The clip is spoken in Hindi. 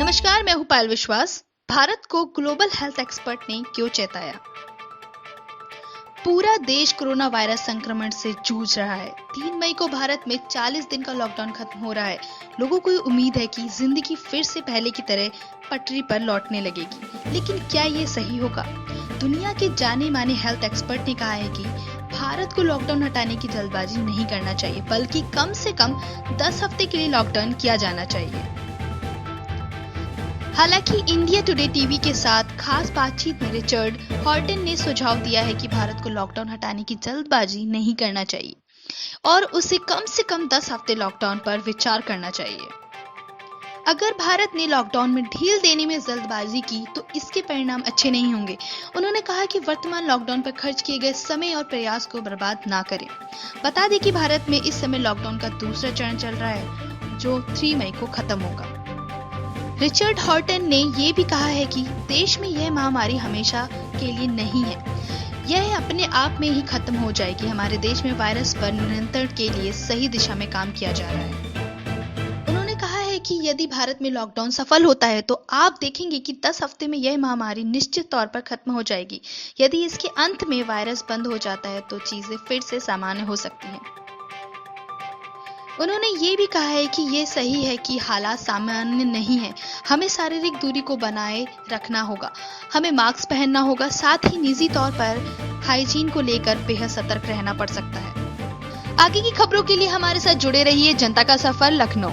नमस्कार, मैं हूं पायल विश्वास। भारत को ग्लोबल हेल्थ एक्सपर्ट ने क्यों चेताया? पूरा देश कोरोना वायरस संक्रमण से जूझ रहा है। 3 मई को भारत में 40 दिन का लॉकडाउन खत्म हो रहा है। लोगों को उम्मीद है कि जिंदगी फिर से पहले की तरह पटरी पर लौटने लगेगी, लेकिन क्या ये सही होगा? दुनिया के जाने माने हेल्थ एक्सपर्ट ने कहा है कि भारत को लॉकडाउन हटाने की जल्दबाजी नहीं करना चाहिए, बल्कि कम से कम 10 हफ्ते के लिए लॉकडाउन किया जाना चाहिए। हालांकि इंडिया टुडे टीवी के साथ खास बातचीत में रिचर्ड हॉर्टन ने सुझाव दिया है कि भारत को लॉकडाउन हटाने की जल्दबाजी नहीं करना चाहिए और उसे कम से कम 10 हफ्ते लॉकडाउन पर विचार करना चाहिए। अगर भारत ने लॉकडाउन में ढील देने में जल्दबाजी की तो इसके परिणाम अच्छे नहीं होंगे। उन्होंने कहा कि वर्तमान लॉकडाउन पर खर्च किए गए समय और प्रयास को बर्बाद ना करें। बता दें कि भारत में इस समय लॉकडाउन का दूसरा चरण चल रहा है, जो 3 मई को खत्म होगा। रिचर्ड हॉर्टन ने यह भी कहा है कि देश में यह महामारी हमेशा के लिए नहीं है, यह अपने आप में ही खत्म हो जाएगी। हमारे देश में वायरस पर नियंत्रण के लिए सही दिशा में काम किया जा रहा है। उन्होंने कहा है कि यदि भारत में लॉकडाउन सफल होता है तो आप देखेंगे कि 10 हफ्ते में यह महामारी निश्चित तौर पर खत्म हो जाएगी। यदि इसके अंत में वायरस बंद हो जाता है तो चीजें फिर से सामान्य हो सकती हैं। उन्होंने ये भी कहा है कि ये सही है कि हालात सामान्य नहीं है। हमें शारीरिक दूरी को बनाए रखना होगा, हमें मास्क पहनना होगा, साथ ही निजी तौर पर हाइजीन को लेकर बेहद सतर्क रहना पड़ सकता है। आगे की खबरों के लिए हमारे साथ जुड़े रहिए। जनता का सफर, लखनऊ।